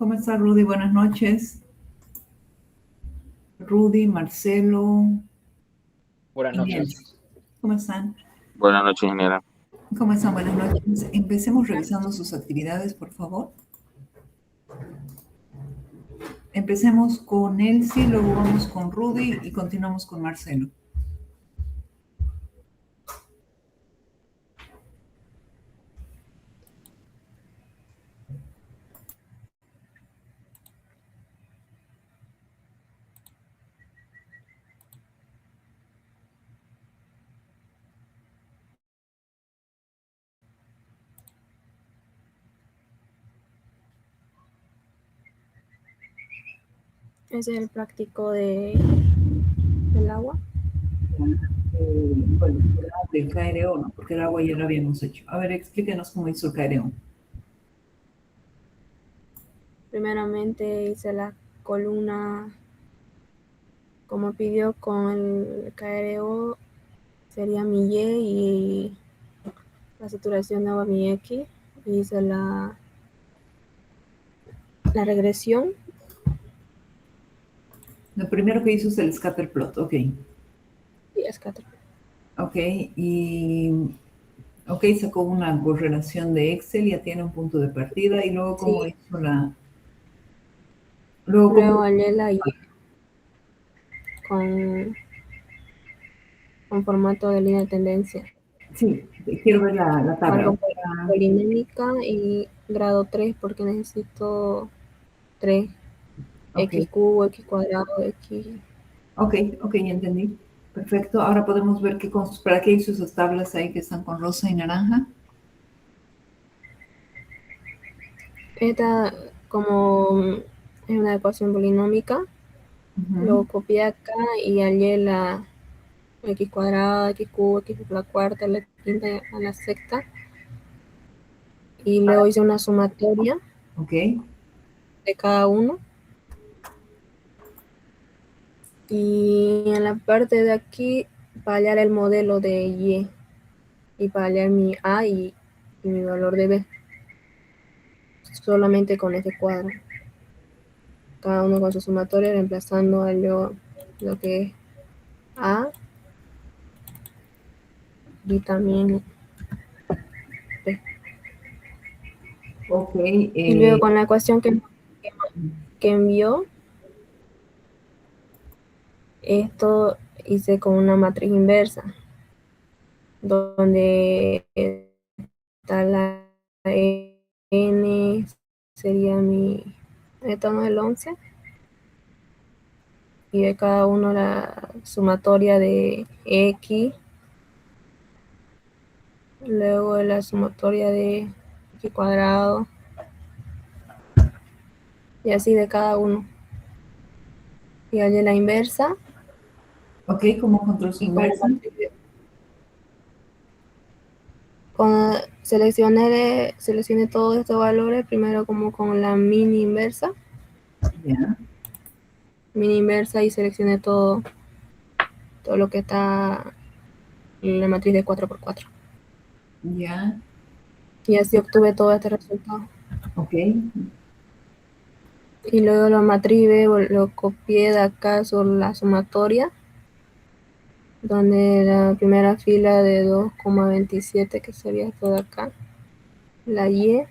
¿Cómo está Rudy? Buenas noches. Rudy, Marcelo, Buenas Inés. noches. ¿Cómo están? Buenas noches, ingeniera. ¿Cómo están? Buenas noches. Empecemos revisando sus actividades, por favor. Empecemos con Elsie, luego vamos con Rudy y continuamos con Marcelo. Ese es el práctico del agua. Bueno, del KRO, ¿no? Porque el agua ya lo habíamos hecho. A ver, explíquenos cómo hizo el KRO. Primeramente hice la columna como pidió con el KRO, sería mi Y y la saturación de agua mi X. Hice la regresión. Lo primero que hizo es el scatter plot, ok. Y es 4. Ok, y ok, sacó una correlación de Excel, ya tiene un punto de partida y luego cómo Sí. hizo la... Luego hallé la Y con formato de línea de tendencia. Sí, quiero ver la tabla. Algo polinémica y grado 3 porque necesito 3. Ok, X cubo, X cuadrado, X. ok, ya entendí. Perfecto. Ahora podemos ver para qué hizo esas tablas ahí que están con rosa y naranja. Esta, como es una ecuación polinómica, lo copié acá y hallé la x cuadrada, x cubo, x a la cuarta, a la quinta, a la sexta. Y luego hice una sumatoria de cada uno. Y en la parte de aquí, para hallar el modelo de Y y para hallar mi A y mi valor de B. Solamente con este cuadro. Cada uno con su sumatoria, reemplazando a lo que es A y también B. Ok. Y luego con la ecuación que envió, esto hice con una matriz inversa, donde está la N, sería mi etano del 11, y de cada uno la sumatoria de X, luego la sumatoria de X cuadrado, y así de cada uno. Y hallé la inversa. Ok, ¿cómo encontró su inversa? Seleccioné todos estos valores, primero como con la mini inversa. Ya. Mini inversa y seleccioné todo lo que está en la matriz de 4×4. Ya. Y así obtuve todo este resultado. Ok. Y luego la matriz B lo copié de acá sobre la sumatoria, donde la primera fila de 2,27, que sería esto de acá, la Y,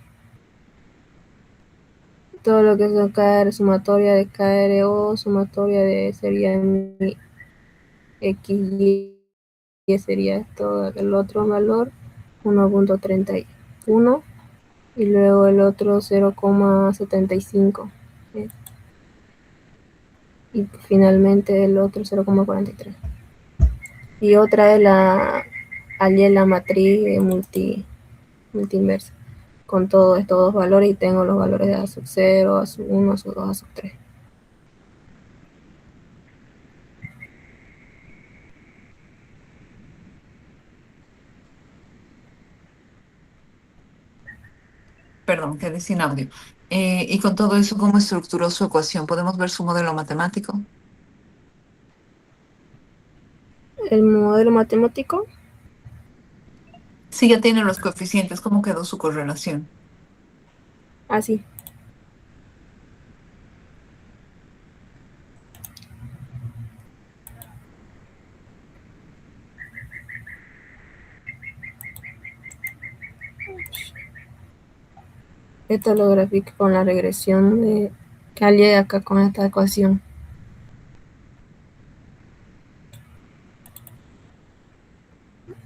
todo lo que es acá, sumatoria de KRO, sumatoria de sería mi XY, sería esto, el otro valor, 1,31, y luego el otro 0,75. Y finalmente el otro 0,43. Y otra es hallé la matriz multi-inversa con todos estos dos valores y tengo los valores de A sub 0, A sub 1, A sub 2, A sub 3. Perdón, quedé sin audio. Y con todo eso, ¿cómo estructuró su ecuación? ¿Podemos ver su modelo matemático? El modelo matemático. Sí, ya tiene los coeficientes. ¿Cómo quedó su correlación? Así. Esto lo grafico con la regresión que hallé acá con esta ecuación.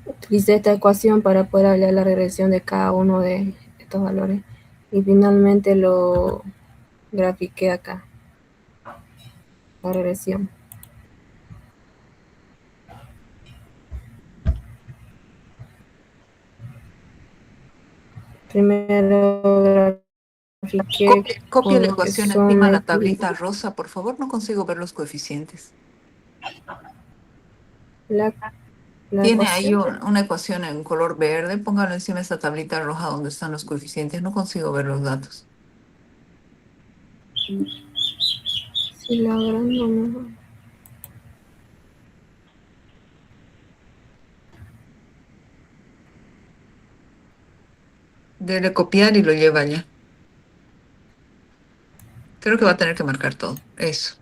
Utilicé esta ecuación para poder hallar la regresión de cada uno de estos valores. Y finalmente lo grafiqué acá, la regresión. Primero grafiqué Copia la con lo que ecuación son encima de la X. tablita rosa, por favor. No consigo ver los coeficientes. La Tiene ahí ecuación. una ecuación en color verde. Póngalo encima de esta tablita roja donde están los coeficientes. No consigo ver los datos. Si la agrando mejor. Debe copiar y lo lleva allá. Creo que va a tener que marcar todo. Eso.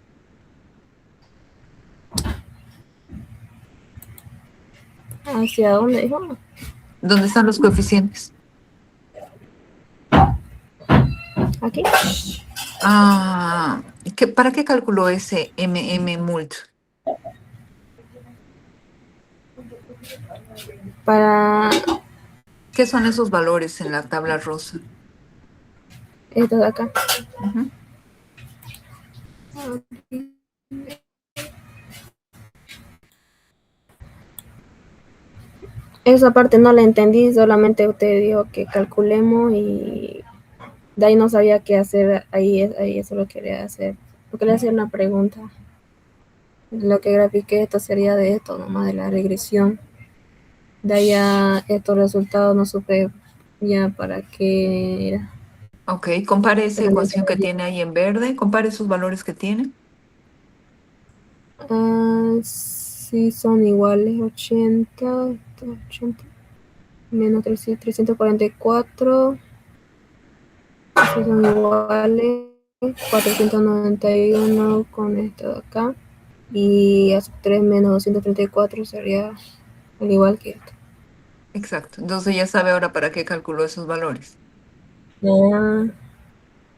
¿Hacia dónde dijo? ¿Dónde están los coeficientes? Aquí. Ah, ¿para qué calculó ese mult? Para ¿Qué son esos valores en la tabla rosa? esto de acá. Ujú. Esa parte no la entendí, solamente usted dijo que calculemos y de ahí no sabía qué hacer, ahí eso lo quería hacer. Porque le hacía una pregunta. Lo que grafiqué esto sería de esto, nomás de la regresión. De ahí a estos resultados no supe ya para qué era. Ok, compare esa Solamente ecuación que tiene ahí en verde, compare esos valores que tiene. sí son iguales, 80 menos 344, sí son iguales, 491 con esto de acá, y a 3 menos 234 sería al igual que esto. Exacto, entonces ya sabe ahora para qué calculó esos valores. Ah,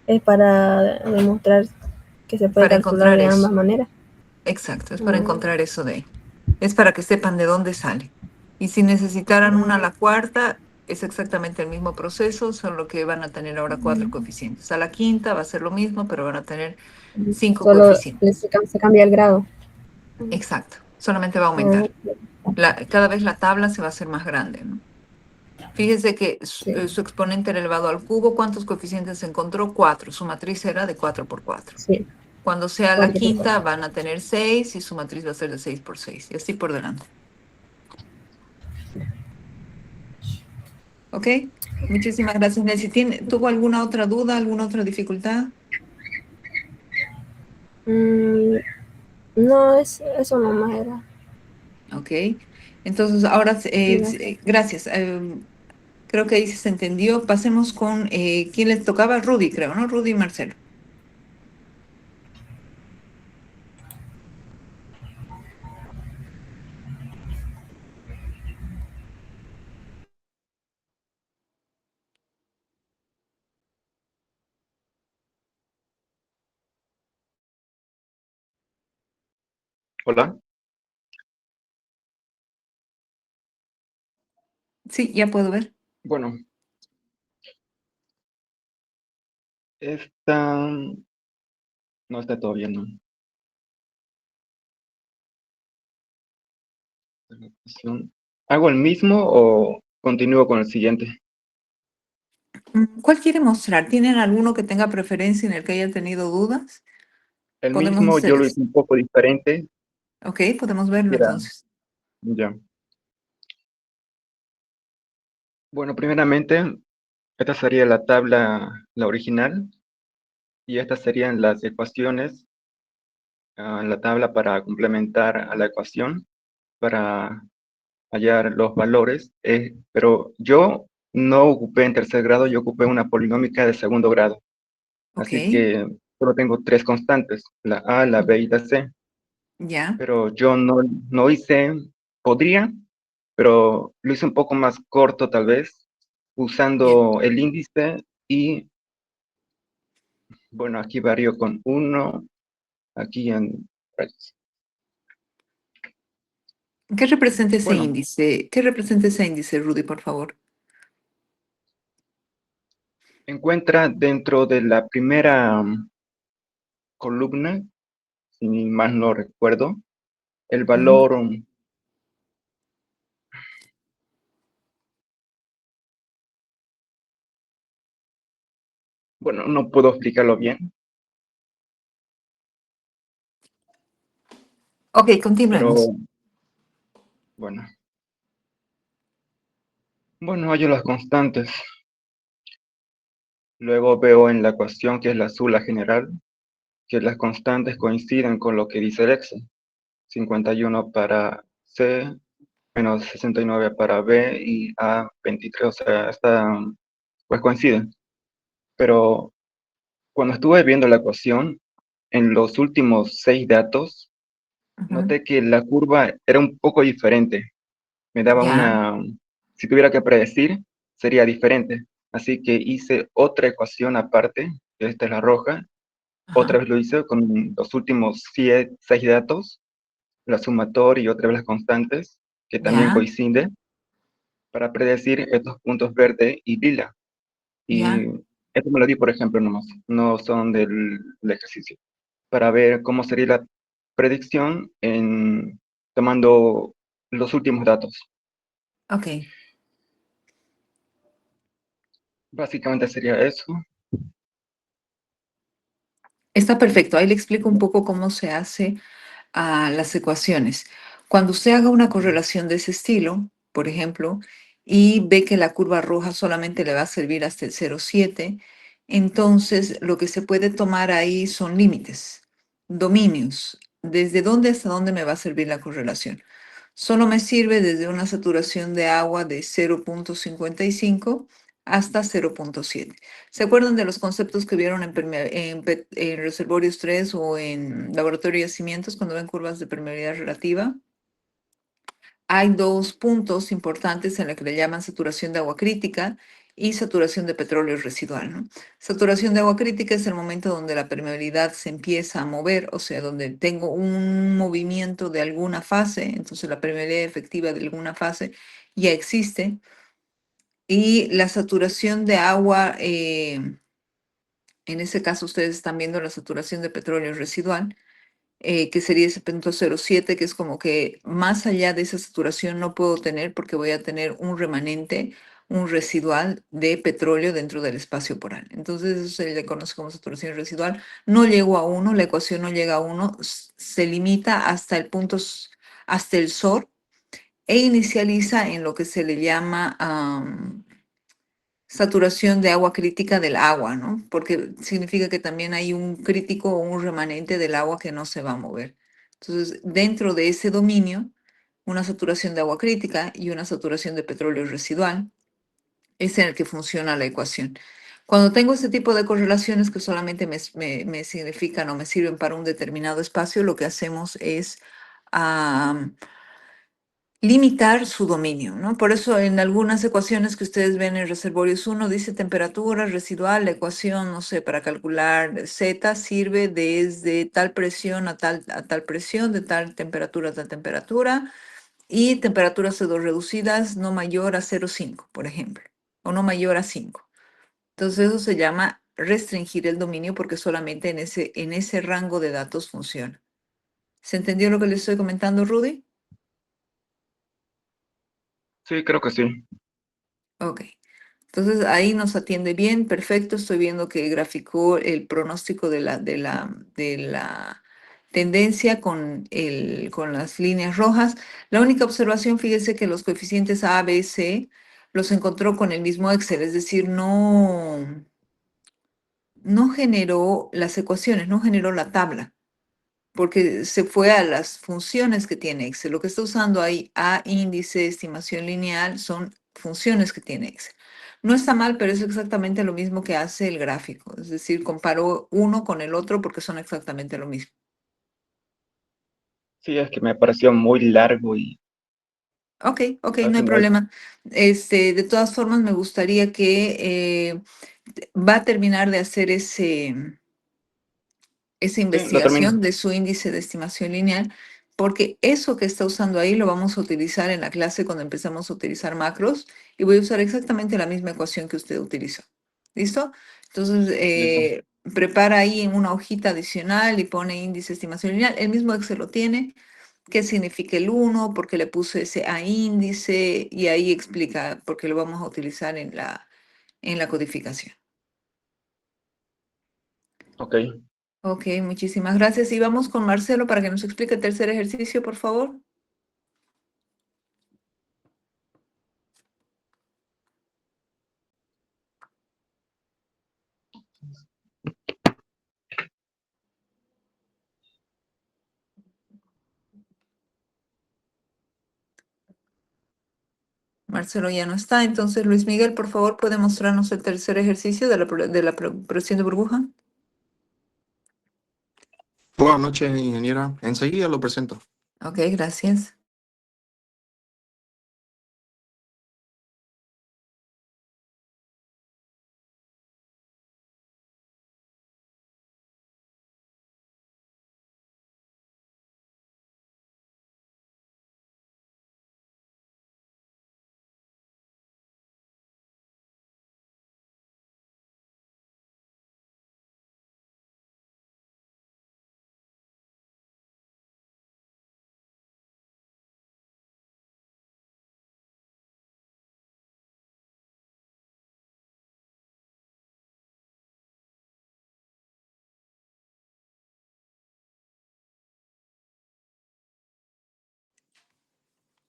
es para demostrar que se puede Para calcular encontrar de eso. ambas maneras. Exacto, es para Ah, encontrar eso de ahí. Es para que sepan de dónde sale. Y si necesitaran una a la cuarta, es exactamente el mismo proceso, solo que van a tener ahora 4 coeficientes. A la quinta va a ser lo mismo, pero van a tener 5 solo coeficientes. se cambia el grado. Exacto, solamente va a Ah, aumentar. Cada vez la tabla se va a hacer más grande, ¿no? Fíjese que sí, su exponente elevado al cubo, ¿cuántos coeficientes encontró? 4. Su matriz era de 4 por 4. sí, Cuando sea la 4 por quinta 4. van a tener 6 y su matriz va a ser de 6 por 6. Y así por delante. ¿Ok? Muchísimas gracias, Nancy. ¿Tuvo alguna otra duda, alguna otra dificultad? No, eso nomás era. Ok. Entonces, ahora, Gracias. gracias. Creo que ahí se entendió. Pasemos con quién les tocaba, Rudy, creo, ¿no? Rudy y Marcelo. Hola. Sí, ya puedo ver. Bueno, esta no está todavía, ¿no? ¿Hago el mismo o continúo con el siguiente? ¿Cuál quiere mostrar? ¿Tienen alguno que tenga preferencia en el que haya tenido dudas? El Podemos mismo hacer yo lo eso. hice un poco diferente. Ok, podemos verlo Era, entonces. ya. Bueno, primeramente, esta sería la tabla, la original, y estas serían las ecuaciones, la tabla para complementar a la ecuación, para hallar los valores, pero yo no ocupé en tercer grado, yo ocupé una polinómica de segundo grado, Ok, así que solo tengo tres constantes, la A, la B y la C, ya, pero yo no hice, podría, pero lo hice un poco más corto tal vez, ya. usando el índice y Bueno, aquí varío con 1, aquí en rayos. ¿Qué representa ese Bueno, índice? ¿Qué representa ese índice, Rudy, por favor? encuentra dentro de la primera columna, si mal no recuerdo, el Ujú. valor, bueno, no puedo explicarlo bien, Ok, continuemos. pero bueno. Bueno, hallo las constantes. Luego veo en la ecuación, que es la azul, la general, que las constantes coinciden con lo que dice el Excel. 51 para C, menos 69 para B y A 23, o sea, pues coinciden. Pero cuando estuve viendo la ecuación, en los últimos 6 datos, Ujú. noté que la curva era un poco diferente. Me daba Ya, si tuviera que predecir, sería diferente. Así que hice otra ecuación aparte, que esta es la roja. Otra ajá, vez lo hice con los últimos 6 datos, la sumatoria y otra vez las constantes, que también ya, coinciden, para predecir estos puntos verde y lila. Y ya. esto me lo di por ejemplo nomás, no son del ejercicio, para ver cómo sería la predicción tomando los últimos datos. Ok, Básicamente sería eso. está perfecto. Ahí le explico un poco cómo se hace a las ecuaciones. Cuando usted haga una correlación de ese estilo, por ejemplo, y ve que la curva roja solamente le va a servir hasta el 0,7, entonces lo que se puede tomar ahí son límites, dominios. ¿Desde dónde hasta dónde me va a servir la correlación? Solo me sirve desde una saturación de agua de 0,55 hasta 0,7. ¿Se acuerdan de los conceptos que vieron en reservorios 3 o en laboratorio de yacimientos cuando ven curvas de permeabilidad relativa? Hay dos puntos importantes en la que le llaman saturación de agua crítica y saturación de petróleo residual, ¿no? Saturación de agua crítica es el momento donde la permeabilidad se empieza a mover, o sea, donde tengo un movimiento de alguna fase, entonces la permeabilidad efectiva de alguna fase ya existe. Y la saturación de agua, en ese caso ustedes están viendo la saturación de petróleo residual, que sería ese punto 0,7, que es como que más allá de esa saturación no puedo tener porque voy a tener un remanente, un residual de petróleo dentro del espacio poral. Entonces eso se le conoce como saturación residual. No llego a uno, la ecuación no llega a uno, se limita hasta el punto, hasta el SOR e inicializa en lo que se le llama saturación de agua crítica del agua, ¿no? Porque significa que también hay un crítico o un remanente del agua que no se va a mover. Entonces, dentro de ese dominio, una saturación de agua crítica y una saturación de petróleo residual es en el que funciona la ecuación. Cuando tengo este tipo de correlaciones que solamente me significan o me sirven para un determinado espacio, lo que hacemos es limitar su dominio, ¿no? Por eso en algunas ecuaciones que ustedes ven en reservorios uno dice temperatura residual, la ecuación, no sé, para calcular Z sirve desde tal presión a tal presión, de tal temperatura a tal temperatura, y temperaturas CO2 reducidas no mayor a 0,5, por ejemplo, o no mayor a 5. Entonces eso se llama restringir el dominio porque solamente en ese rango de datos funciona. ¿Se entendió lo que le estoy comentando, Rudy? Sí, creo que sí. Ok. Entonces ahí nos atiende bien, perfecto. Estoy viendo que graficó el pronóstico de la tendencia con las líneas rojas. La única observación, fíjese que los coeficientes A, B, C los encontró con el mismo Excel, es decir, no generó las ecuaciones, no generó la tabla porque se fue a las funciones que tiene Excel. Lo que está usando ahí, A, índice, estimación lineal, son funciones que tiene Excel. No está mal, pero es exactamente lo mismo que hace el gráfico. Es decir, comparo uno con el otro porque son exactamente lo mismo. Sí, es que me pareció muy largo y Ok, ok, al no hay final, problema. De todas formas, me gustaría que va a terminar de hacer ese. esa Sí, lo termino. investigación de su índice de estimación lineal, porque eso que está usando ahí lo vamos a utilizar en la clase cuando empezamos a utilizar macros y voy a usar exactamente la misma ecuación que usted utilizó. ¿Listo? Entonces, Listo. prepara ahí en una hojita adicional y pone índice de estimación lineal. El mismo Excel lo tiene. ¿Qué significa el 1? ¿Por qué le puse ese A índice? Y ahí explica por qué lo vamos a utilizar en la codificación. Ok. Ok, muchísimas gracias. Y vamos con Marcelo para que nos explique el tercer ejercicio, por favor. Marcelo ya no está, entonces Luis Miguel, por favor, puede mostrarnos el tercer ejercicio de la presión de burbuja. Buenas noches, ingeniera. Enseguida lo presento. Ok, gracias.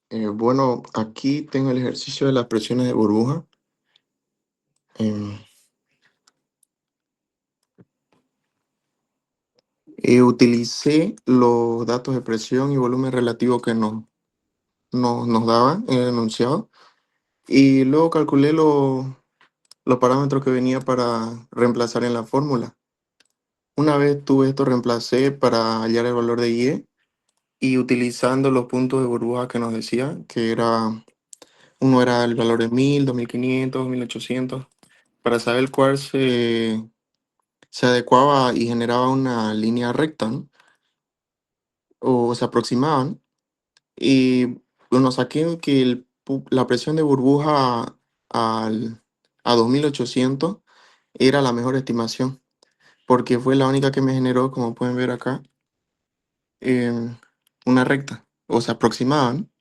Bueno, aquí tengo el ejercicio de las presiones de burbuja. Em, Utilicé los datos de presión y volumen relativo que nos daban en el enunciado y luego calculé los parámetros que venía para reemplazar en la fórmula. Una vez tuve esto, reemplacé para hallar el valor de IE y utilizando los puntos de burbuja que nos decía, que uno era el valor de 1000, 2500, 1800, para saber cuál se adecuaba y generaba una línea recta, ¿no? O se aproximaban. Y bueno, saqué que la presión de burbuja al, a 2800 era la mejor estimación, porque fue la única que me generó, como pueden ver acá, em, una recta, o se aproximaban,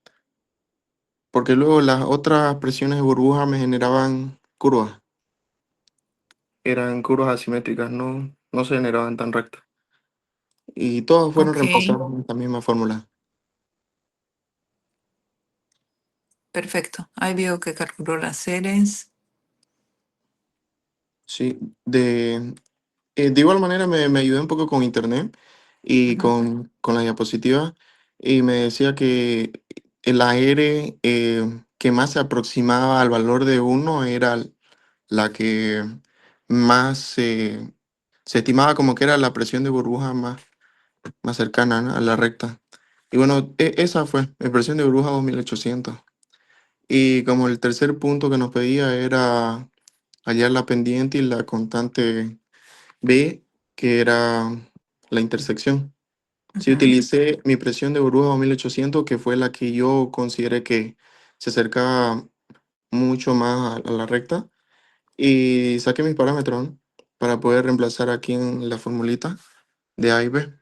porque luego las otras presiones de burbuja me generaban curvas, eran curvas asimétricas, no se generaban tan rectas. Y todos fueron Ok, reemplazados en esta misma fórmula. perfecto. Ahí veo que calculó las series. Sí, de igual manera me ayudé un poco con internet y Ujú. con la diapositiva y me decía que la R que más se aproximaba al valor de uno era la que más se estimaba como que era la presión de burbuja más cercana, ¿no?, a la recta. Y bueno, esa fue mi presión de burbuja 2800. Y como el tercer punto que nos pedía era hallar la pendiente y la constante B, que era la intersección. Sí, Ujú. utilicé mi presión de burbuja 2800, que fue la que yo consideré que se acercaba mucho más a la recta, y saqué mis parámetros, ¿no?, para poder reemplazar aquí en la formulita de A y B,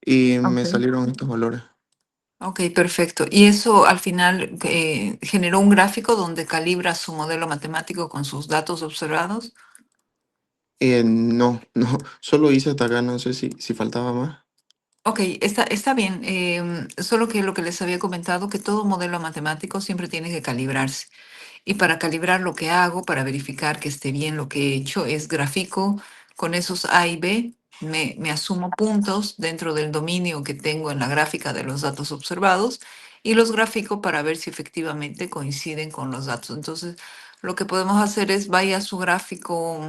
y me Ok. salieron estos valores. Ok, perfecto. Y eso al final generó un gráfico donde calibra su modelo matemático con sus datos observados. No, no, solo hice hasta acá, no sé si faltaba más. Ok, está bien. Solo que lo que les había comentado, que todo modelo matemático siempre tiene que calibrarse. Y para calibrar lo que hago, para verificar que esté bien lo que he hecho, es gráfico con esos A y B. Me asumo puntos dentro del dominio que tengo en la gráfica de los datos observados y los grafico para ver si efectivamente coinciden con los datos. Entonces, lo que podemos hacer es vaya a su gráfico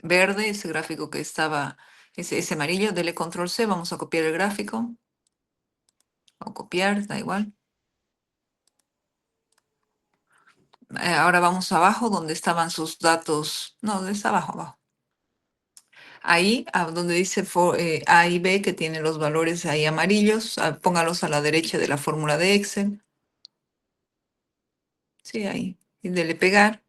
verde, ese gráfico que estaba, ese amarillo, dele control C, vamos a copiar el gráfico o copiar, da igual. Ahora vamos abajo donde estaban sus datos. No, ¿dónde está abajo? Abajo. Ahí, donde dice A y B, que tiene los valores ahí amarillos, póngalos a la derecha de la fórmula de Excel. Sí, ahí. Y dele pegar.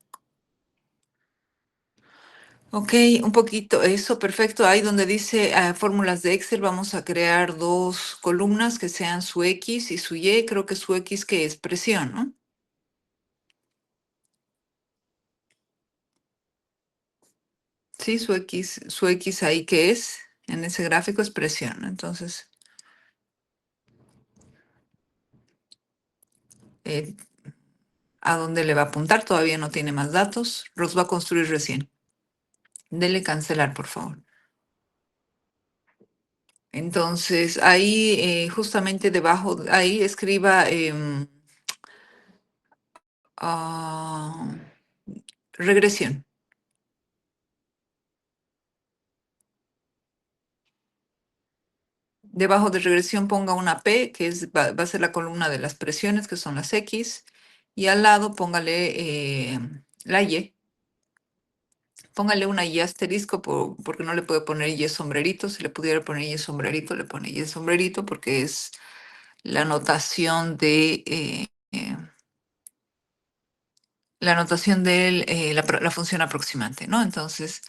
Ok, un poquito, eso, perfecto. Ahí donde dice fórmulas de Excel, vamos a crear dos columnas que sean su X y su Y. Creo que su X que es presión, ¿no? Sí, su X ahí que es, en ese gráfico es presión, ¿no? Entonces, eh, ¿a dónde le va a apuntar? Todavía no tiene más datos. Los va a construir recién. Dele cancelar, por favor. Entonces, ahí justamente debajo, ahí escriba ah, regresión. Debajo de regresión ponga una P, que va a ser la columna de las presiones, que son las X, y al lado póngale la Y. Póngale una Y asterisco porque no le puede poner Y sombrerito. Si le pudiera poner Y sombrerito, le pone Y sombrerito porque es la notación de la función aproximante, ¿no? Entonces,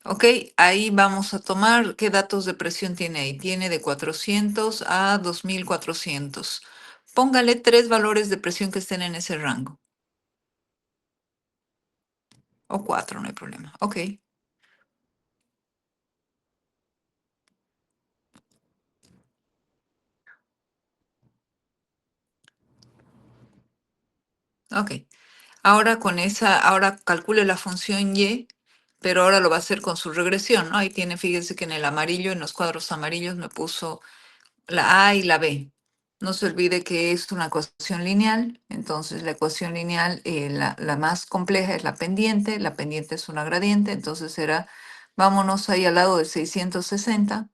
ok, ahí vamos a tomar qué datos de presión tiene ahí. Tiene de 400 a 2400. Póngale 3 valores de presión que estén en ese rango. O 4, no hay problema. Ok. Ok. Ahora calcule la función y, pero ahora lo va a hacer con su regresión, ¿no? Ahí tiene, fíjese que en el amarillo, en los cuadros amarillos me puso la A y la B. No se olvide que es una ecuación lineal, entonces la ecuación lineal, la más compleja es la pendiente es una gradiente, entonces será, vámonos ahí al lado de 660,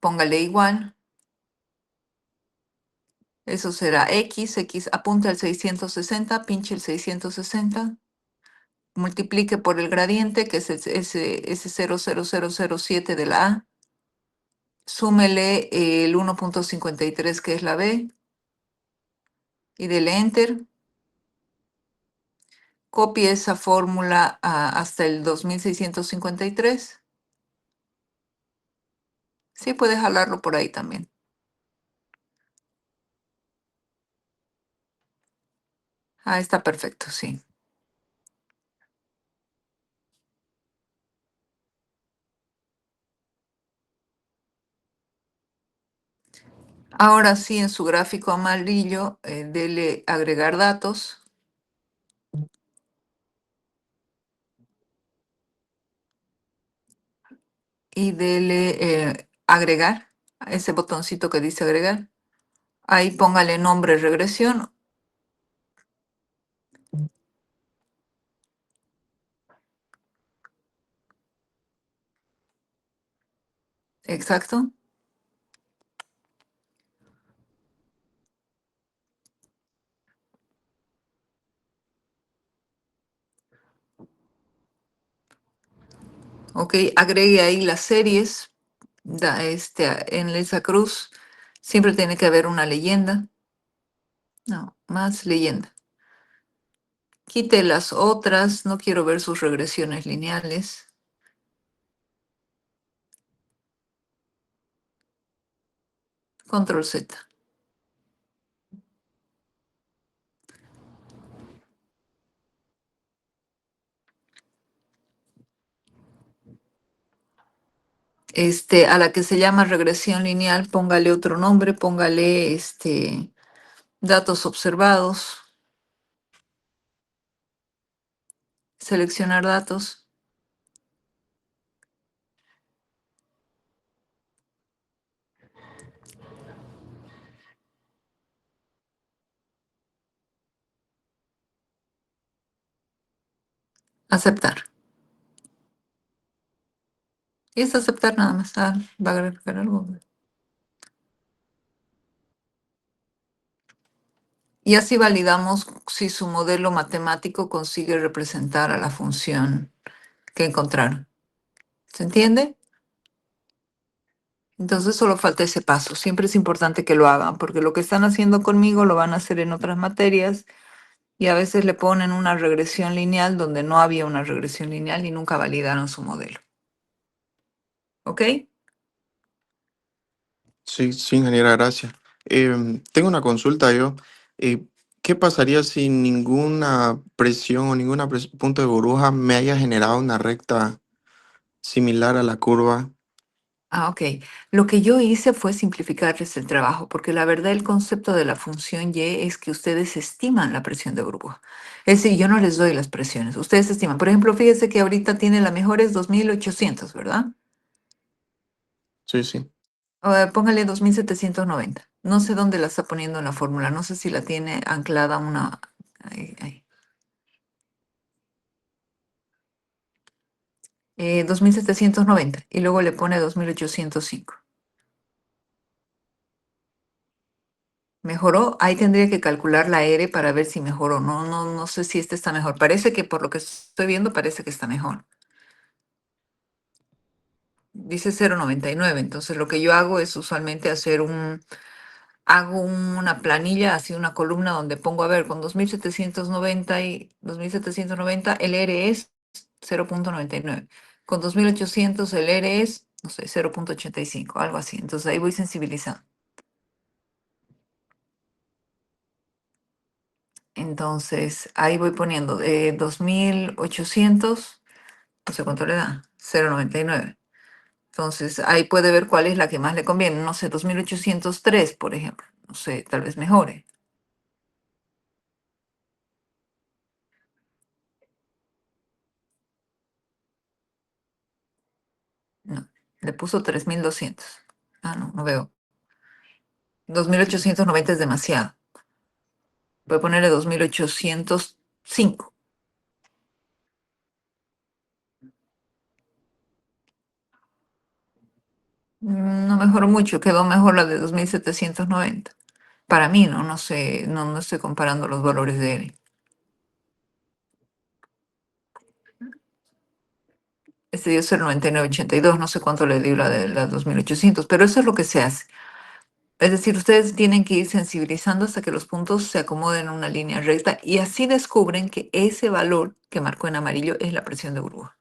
póngale igual, eso será X, apunte al 660, pinche el 660, multiplique por el gradiente, que es ese 0,0007 de la A, súmele el 1,53 que es la B, y dele Enter. Copie esa fórmula hasta el 2653. Sí, puede jalarlo por ahí también. Ah, está perfecto, sí. Ahora sí, en su gráfico amarillo, dele agregar datos. Y dele agregar, a ese botoncito que dice agregar. Ahí póngale nombre regresión. Exacto. Ok, agregue ahí las series. En esa cruz siempre tiene que haber una leyenda. No, más leyenda. Quite las otras, no quiero ver sus regresiones lineales. Control Z. A la que se llama regresión lineal, póngale otro nombre, póngale datos observados, seleccionar datos, aceptar. Y es aceptar nada más. Va a agregar algo. Y así validamos si su modelo matemático consigue representar a la función que encontraron. ¿Se entiende? Entonces solo falta ese paso. Siempre es importante que lo hagan, porque lo que están haciendo conmigo lo van a hacer en otras materias y a veces le ponen una regresión lineal donde no había una regresión lineal y nunca validaron su modelo. ¿Ok? Sí, sí, ingeniera, gracias. Tengo una consulta yo. Eh, ¿Qué pasaría si ninguna presión o ningún punto de burbuja me haya generado una recta similar a la curva? Ah, ok. Lo que yo hice fue simplificarles el trabajo, porque la verdad el concepto de la función Y es que ustedes estiman la presión de burbuja. Es decir, yo no les doy las presiones, ustedes estiman. Por ejemplo, fíjese que ahorita tiene la mejor es 2800, ¿verdad? Sí, sí. Póngale 2790. No sé dónde la está poniendo en la fórmula, no sé si la tiene anclada una... ahí, ahí. 2790 y luego le pone 2805. ¿Mejoró? Ahí tendría que calcular la R para ver si mejoró. No sé si este está mejor. Parece que por lo que estoy viendo, parece que está mejor. Dice 0,99. Entonces lo que yo hago es usualmente hago una planilla, así una columna donde pongo, a ver, con 2790 y 2790 el R es 0,99. Con 2800 el R es, no sé, 0,85, algo así. Entonces ahí voy sensibilizando. Entonces, ahí voy poniendo 2800, no sé cuánto le da, 0,99. Entonces, ahí puede ver cuál es la que más le conviene. No sé, 2803, por ejemplo. No sé, tal vez mejore. No, le puso 3200. Ah, no, no veo. 2890 es demasiado. Voy a ponerle 2805. No mejoró mucho, quedó mejor la de 2790. Para mí, ¿no? No sé, no estoy comparando los valores de él. Este dio 0,9982, no sé cuánto le dio la de las 2800, pero eso es lo que se hace. Es decir, ustedes tienen que ir sensibilizando hasta que los puntos se acomoden en una línea recta y así descubren que ese valor que marcó en amarillo es la presión de burbuja.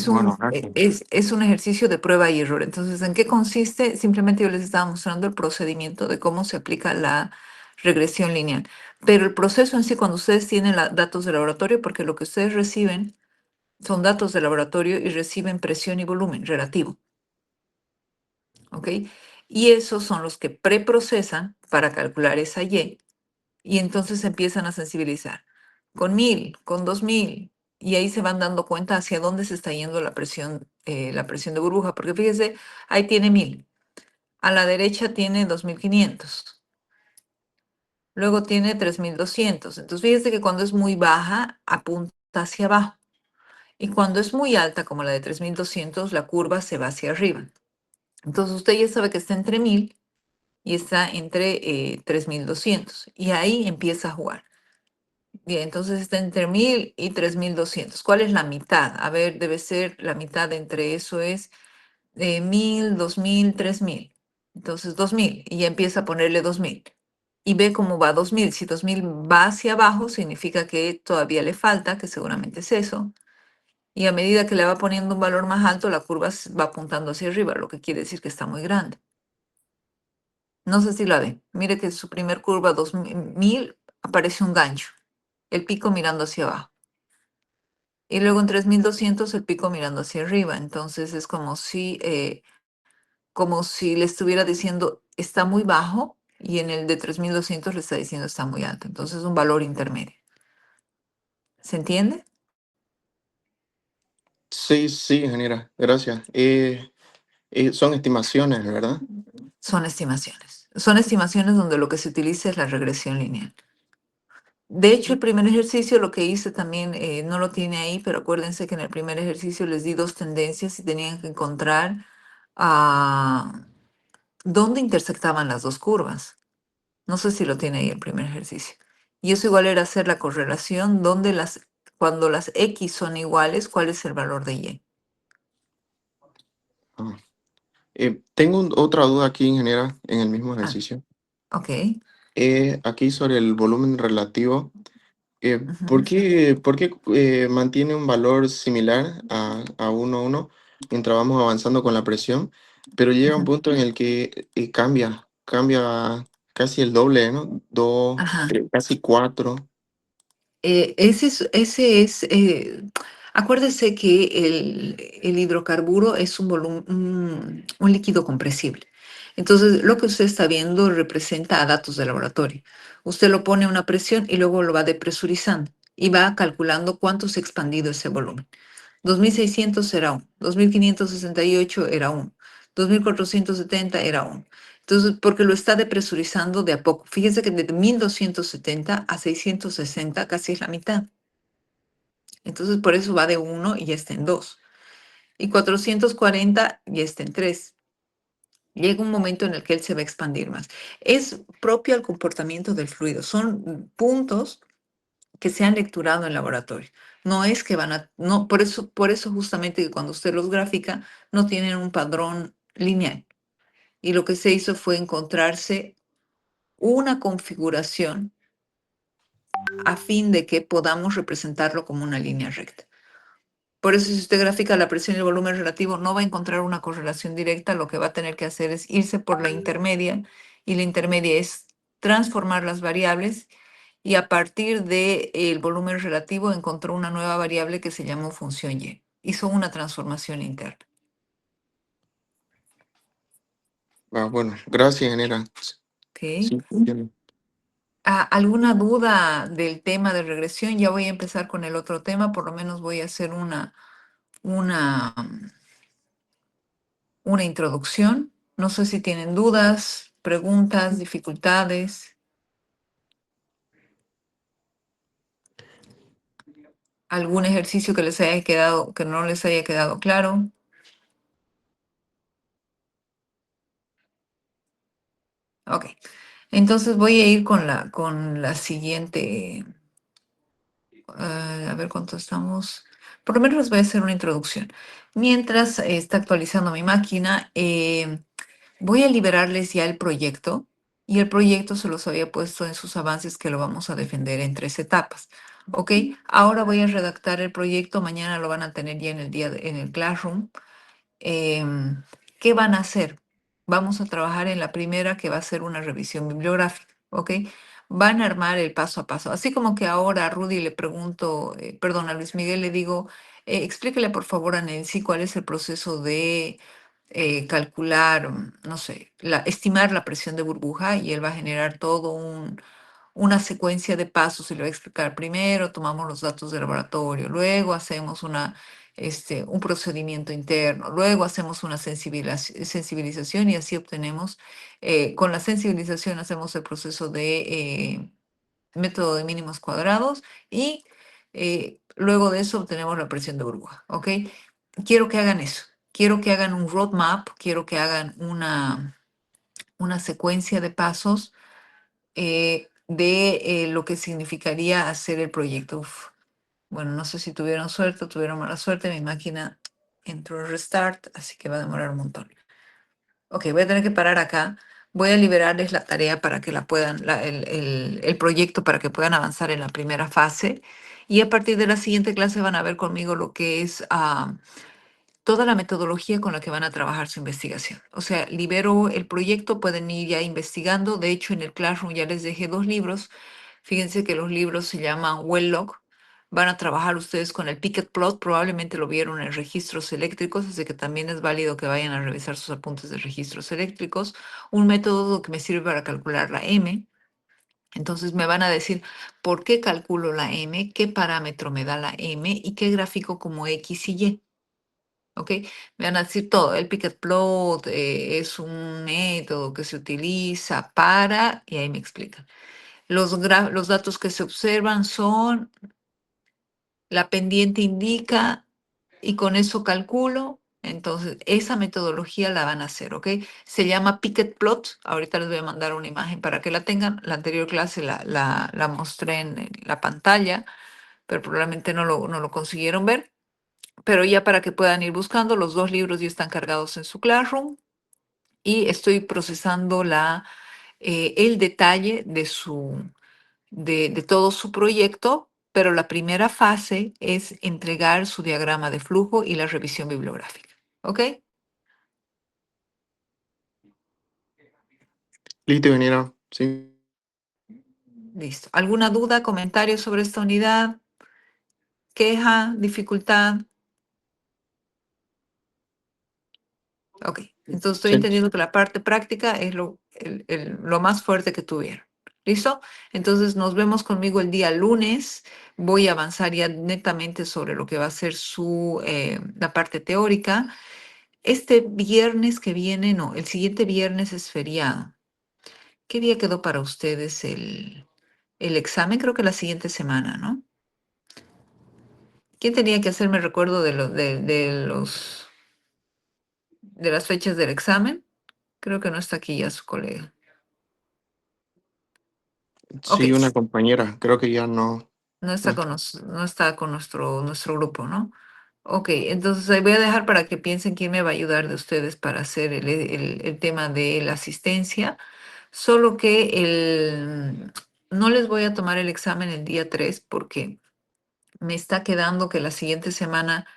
Bueno, gracias. Es un ejercicio de prueba y error. Entonces, ¿en qué consiste? Simplemente yo les estaba mostrando el procedimiento de cómo se aplica la regresión lineal. Pero el proceso en sí, cuando ustedes tienen datos de laboratorio, porque lo que ustedes reciben son datos de laboratorio y reciben presión y volumen relativo. ¿Ok? Y esos son los que preprocesan para calcular esa Y. Y entonces empiezan a sensibilizar con 1000, con 2000. Y ahí se van dando cuenta hacia dónde se está yendo la presión de burbuja. Porque fíjese, ahí tiene 1000. A la derecha tiene 2500. Luego tiene 3200. Entonces fíjese que cuando es muy baja, apunta hacia abajo. Y cuando es muy alta, como la de 3200, la curva se va hacia arriba. Entonces usted ya sabe que está entre 1000 y está entre 3200. Y ahí empieza a jugar. Bien, entonces está entre 1000 y 3200. ¿Cuál es la mitad? A ver, debe ser la mitad entre eso es 1000, 2000, 3000. Entonces 2000 y ya empieza a ponerle 2000. Y ve cómo va 2000. Si 2000 va hacia abajo, significa que todavía le falta, que seguramente es eso. Y a medida que le va poniendo un valor más alto, la curva va apuntando hacia arriba, lo que quiere decir que está muy grande. No sé si la ve. Mire que su primer curva 2000 aparece un gancho, el pico mirando hacia abajo. Y luego en 3200 el pico mirando hacia arriba. Entonces es como si le estuviera diciendo está muy bajo y en el de 3200 le está diciendo está muy alto. Entonces es un valor intermedio. ¿Se entiende? Sí, sí, ingeniera, gracias. Son estimaciones, ¿verdad? Son estimaciones. Son estimaciones donde lo que se utiliza es la regresión lineal. De hecho, el primer ejercicio lo que hice también, no lo tiene ahí, pero acuérdense que en el primer ejercicio les di dos tendencias y tenían que encontrar dónde intersectaban las dos curvas. No sé si lo tiene ahí el primer ejercicio. Y eso igual era hacer la correlación donde cuando las X son iguales, ¿cuál es el valor de Y? Ah. Tengo otra duda aquí, ingeniera, en el mismo Ah, ejercicio. ok. Aquí sobre el volumen relativo. Ujú, Por qué mantiene un valor similar a 1 a 1 mientras vamos avanzando con la presión? Pero llega un ujú. punto en el que cambia casi el doble, ¿no? Ajá. Casi 4. Acuérdese que el hidrocarburo es un líquido compresible. Entonces, lo que usted está viendo representa a datos de laboratorio. Usted lo pone a una presión y luego lo va depresurizando y va calculando cuánto se ha expandido ese volumen. 2600 era 1, 2568 era 1, 2470 era 1. Entonces, porque lo está depresurizando de a poco. Fíjense que de 1270 a 660 casi es la mitad. Entonces, por eso va de 1 y ya está en 2. Y 440 ya está en 3. Llega un momento en el que él se va a expandir más. Es propio al comportamiento del fluido. Son puntos que se han lecturado en laboratorio. No es que no, por eso justamente que cuando usted los grafica, no tienen un padrón lineal. Y lo que se hizo fue encontrarse una configuración a fin de que podamos representarlo como una línea recta. Por eso, si usted grafica la presión y el volumen relativo, no va a encontrar una correlación directa. Lo que va a tener que hacer es irse por la intermedia, y la intermedia es transformar las variables, y a partir del volumen relativo encontró una nueva variable que se llamó función y. Hizo una transformación interna. Bueno, gracias, ingeniera. ¿Ok? Sí, entiendo. ¿Alguna duda del tema de regresión? Ya voy a empezar con el otro tema. Por lo menos voy a hacer una, una introducción. No sé si tienen dudas, preguntas, dificultades, algún ejercicio que les haya quedado, que no les haya quedado claro. Ok, entonces voy a ir con la siguiente. A ver cuánto estamos. Por lo menos les voy a hacer una introducción. Mientras está actualizando mi máquina, voy a liberarles ya el proyecto, y el proyecto se los había puesto en sus avances, que lo vamos a defender en 3 etapas. ¿Ok? Ahora voy a redactar el proyecto, mañana lo van a tener ya en el Classroom. Em, ¿Qué van a hacer? Vamos a trabajar en la primera, que va a ser una revisión bibliográfica, ¿ok? Van a armar el paso a paso. Así como que ahora a Rudy le pregunto, perdón, a Luis Miguel le digo, explíquele por favor a Nancy cuál es el proceso de calcular, no sé, estimar la presión de burbuja, y él va a generar todo una secuencia de pasos, y le voy a explicar. Primero tomamos los datos del laboratorio, luego hacemos un procedimiento interno, luego hacemos una sensibilización, y así obtenemos, con la sensibilización hacemos el proceso de método de mínimos cuadrados, y luego de eso obtenemos la presión de burbuja, ¿ok? Quiero que hagan eso, quiero que hagan un roadmap, quiero que hagan una secuencia de pasos de lo que significaría hacer el proyecto. Uf. Bueno, no sé si tuvieron suerte o tuvieron mala suerte. Mi máquina entró en restart, así que va a demorar un montón. Ok, voy a tener que parar acá. Voy a liberarles la tarea para que la puedan, el proyecto, para que puedan avanzar en la primera fase. Y a partir de la siguiente clase van a ver conmigo lo que es toda la metodología con la que van a trabajar su investigación. O sea, libero el proyecto, pueden ir ya investigando. De hecho, en el Classroom ya les dejé 2 libros. Fíjense que los libros se llaman Well-Log. Van a trabajar ustedes con el Picket Plot, probablemente lo vieron en registros eléctricos, así que también es válido que vayan a revisar sus apuntes de registros eléctricos. Un método que me sirve para calcular la M. Entonces me van a decir por qué calculo la M, qué parámetro me da la M y qué gráfico como X y Y. ¿Ok? Me van a decir todo. El Picket Plot es un método que se utiliza para, y ahí me explican. Los datos que se observan son, la pendiente indica, y con eso calculo. Entonces, esa metodología la van a hacer, ¿ok? Se llama Picket Plot. Ahorita les voy a mandar una imagen para que la tengan. La anterior clase la mostré en la pantalla, pero probablemente no lo consiguieron ver. Pero ya para que puedan ir buscando, los 2 libros ya están cargados en su Classroom y estoy procesando el detalle de todo su proyecto, pero la primera fase es entregar su diagrama de flujo y la revisión bibliográfica. ¿Ok? Listo, ingeniero. Sí. Listo. ¿Alguna duda, comentario sobre esta unidad? ¿Queja? ¿Dificultad? Ok. Entonces estoy Sí. entendiendo que la parte práctica es lo más fuerte que tuvieron. ¿Listo? Entonces nos vemos conmigo el día lunes. Voy a avanzar ya netamente sobre lo que va a ser la parte teórica. Este viernes que viene, no, el siguiente viernes es feriado. ¿Qué día quedó para ustedes el examen? Creo que la siguiente semana, ¿no? ¿Quién tenía que hacerme recuerdo de las fechas del examen? Creo que no está aquí ya su colega. Ok, Sí, una compañera. Creo que ya no. no No está está. no está con nuestro grupo, ¿no? Ok, entonces ahí voy a dejar para que piensen quién me va a ayudar de ustedes para hacer el tema de la asistencia. Solo que no les voy a tomar el examen el día 3 porque me está quedando que la siguiente semana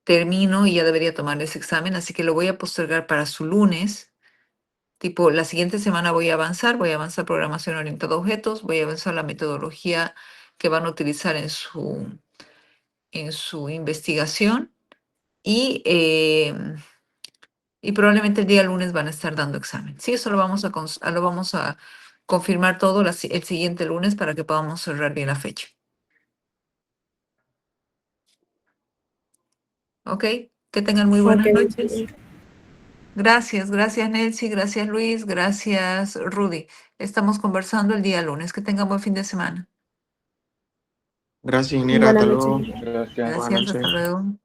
termino y ya debería tomar ese examen, así que lo voy a postergar para su lunes. Tipo, la siguiente semana voy a avanzar programación orientada a objetos, voy a avanzar la metodología que van a utilizar en su investigación y probablemente el día lunes van a estar dando examen. Sí, eso lo vamos a confirmar todo el siguiente lunes para que podamos cerrar bien la fecha. ¿Ok? Que tengan muy Ok, buenas noches. Gracias, gracias Nelcy, gracias Luis, gracias Rudy. Estamos conversando el día lunes. Que tengan buen fin de semana. Gracias, ingeniera. buenas Hasta noches. luego. Gracias. Buenas Gracias, hasta noches. luego.